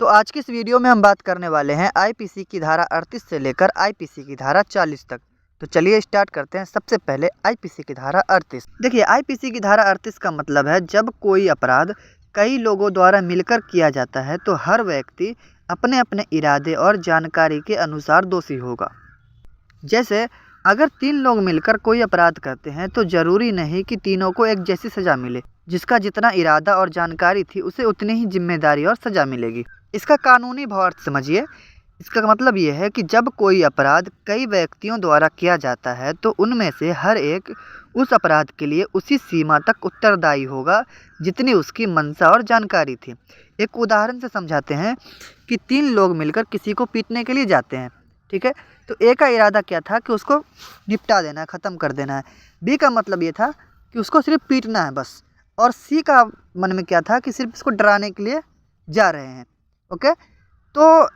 तो आज की इस वीडियो में हम बात करने वाले हैं आईपीसी की धारा 38 से लेकर आईपीसी की धारा 40 तक। तो चलिए स्टार्ट करते हैं। सबसे पहले आईपीसी की धारा 38। देखिए, आईपीसी की धारा 38 का मतलब है जब कोई अपराध कई लोगों द्वारा मिलकर किया जाता है तो हर व्यक्ति अपने अपने इरादे और जानकारी के अनुसार दोषी होगा। जैसे अगर 3 लोग मिलकर कोई अपराध करते हैं तो ज़रूरी नहीं कि तीनों को एक जैसी सज़ा मिले। जिसका जितना इरादा और जानकारी थी उसे उतनी ही जिम्मेदारी और सज़ा मिलेगी। इसका कानूनी भावार्थ समझिए। इसका मतलब ये है कि जब कोई अपराध कई व्यक्तियों द्वारा किया जाता है तो उनमें से हर एक उस अपराध के लिए उसी सीमा तक उत्तरदायी होगा जितनी उसकी मंशा और जानकारी थी। एक उदाहरण से समझाते हैं कि 3 लोग मिलकर किसी को पीटने के लिए जाते हैं, ठीक है। तो ए का इरादा क्या था कि उसको निपटा देना है, ख़त्म कर देना है। बी का मतलब ये था कि उसको सिर्फ पीटना है बस। और सी का मन में क्या था कि सिर्फ इसको डराने के लिए जा रहे हैं। ओके, तो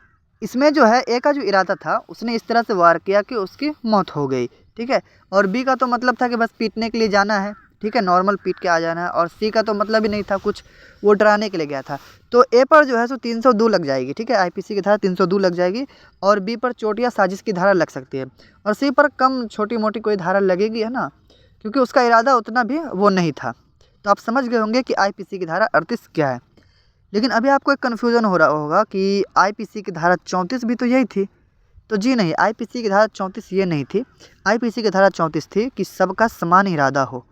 इसमें जो है ए का जो इरादा था उसने इस तरह से वार किया कि उसकी मौत हो गई, ठीक है। और बी का तो मतलब था कि बस पीटने के लिए जाना है, ठीक है, नॉर्मल पीट के आ जाना है। और सी का तो मतलब ही नहीं था कुछ, वो डराने के लिए गया था। तो ए पर जो है सो 302 लग जाएगी, ठीक है, आईपीसी की धारा 302 लग जाएगी। और बी पर चोट या साजिश की धारा लग सकती है। और सी पर कम छोटी मोटी कोई धारा लगेगी, है ना, क्योंकि उसका इरादा उतना भी वो नहीं था। तो आप समझ गए होंगे कि आईपीसी की धारा 38 क्या है। लेकिन अभी आपको एक कन्फ्यूज़न हो रहा होगा कि आईपीसी की धारा 34 भी तो यही थी। तो जी नहीं, आईपीसी की धारा 34 ये नहीं थी। आईपीसी की धारा 34 थी कि सबका समान इरादा हो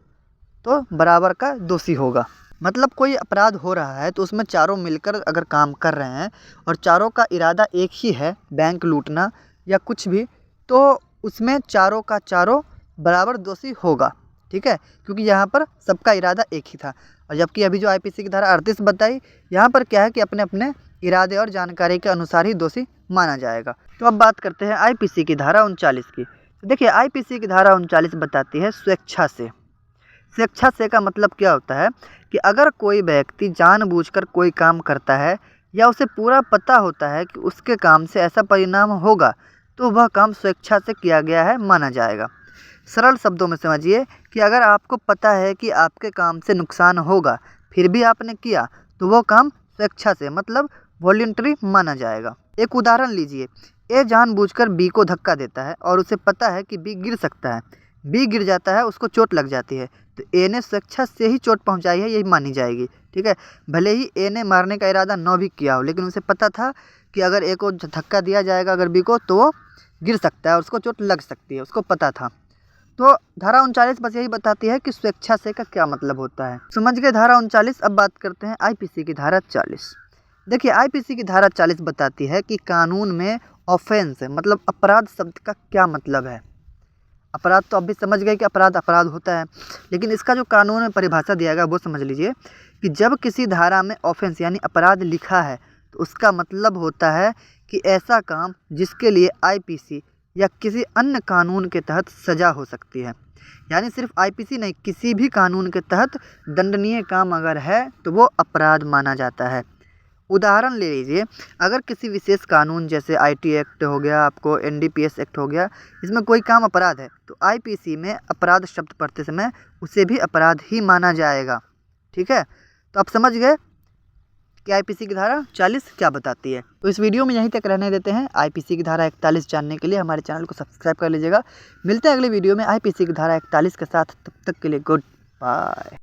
तो बराबर का दोषी होगा। मतलब कोई अपराध हो रहा है तो उसमें चारों मिलकर अगर काम कर रहे हैं और चारों का इरादा एक ही है, बैंक लूटना या कुछ भी, तो उसमें चारों का चारों बराबर दोषी होगा, ठीक है, क्योंकि यहाँ पर सबका इरादा एक ही था। और जबकि अभी जो आईपीसी की धारा 38 बताई, यहाँ पर क्या है कि अपने अपने इरादे और जानकारी के अनुसार ही दोषी माना जाएगा। तो अब बात करते हैं आईपीसी की धारा 39 की। तो देखिए, आईपीसी की धारा 39 बताती है स्वेच्छा से। स्वेच्छा से का मतलब क्या होता है कि अगर कोई व्यक्ति जानबूझकर कोई काम करता है या उसे पूरा पता होता है कि उसके काम से ऐसा परिणाम होगा तो वह काम स्वेच्छा से किया गया है माना जाएगा। सरल शब्दों में समझिए कि अगर आपको पता है कि आपके काम से नुकसान होगा फिर भी आपने किया तो वो काम स्वेच्छा से मतलब वॉलंटरी माना जाएगा। एक उदाहरण लीजिए, ए जानबूझकर बी को धक्का देता है और उसे पता है कि बी गिर सकता है। बी गिर जाता है, उसको चोट लग जाती है, तो ए ने स्वेच्छा से ही चोट पहुंचाई है, यही मानी जाएगी, ठीक है। भले ही ए ने मारने का इरादा न भी किया हो, लेकिन उसे पता था कि अगर ए को धक्का दिया जाएगा अगर बी को तो वो गिर सकता है और उसको चोट लग सकती है, उसको पता था। तो धारा 39 बस यही बताती है कि स्वेच्छा से का क्या मतलब होता है। समझ गए धारा 39। अब बात करते हैं आईपीसी की धारा 40। देखिए, आईपीसी की धारा 40 बताती है कि कानून में ऑफेंस मतलब अपराध शब्द का क्या मतलब है। अपराध तो अब भी समझ गए कि अपराध अपराध होता है, लेकिन इसका जो कानून में परिभाषा दिया गया वो समझ लीजिए कि जब किसी धारा में ऑफेंस यानी अपराध लिखा है तो उसका मतलब होता है कि ऐसा काम जिसके लिए आईपीसी या किसी अन्य कानून के तहत सज़ा हो सकती है। यानी सिर्फ आईपीसी नहीं, किसी भी कानून के तहत दंडनीय काम अगर है तो वो अपराध माना जाता है। उदाहरण ले लीजिए, अगर किसी विशेष कानून जैसे आईटी एक्ट हो गया, आपको एनडीपीएस एक्ट हो गया, इसमें कोई काम अपराध है तो आईपीसी में अपराध शब्द पढ़ते समय उसे भी अपराध ही माना जाएगा, ठीक है। तो आप समझ गए कि आईपीसी की धारा 40 क्या बताती है। तो इस वीडियो में यहीं तक रहने देते हैं। आईपीसी की धारा 41 जानने के लिए हमारे चैनल को सब्सक्राइब कर लीजिएगा। मिलते हैं अगले वीडियो में आईपीसी की धारा 41 के साथ। तब तक के लिए गुड बाय।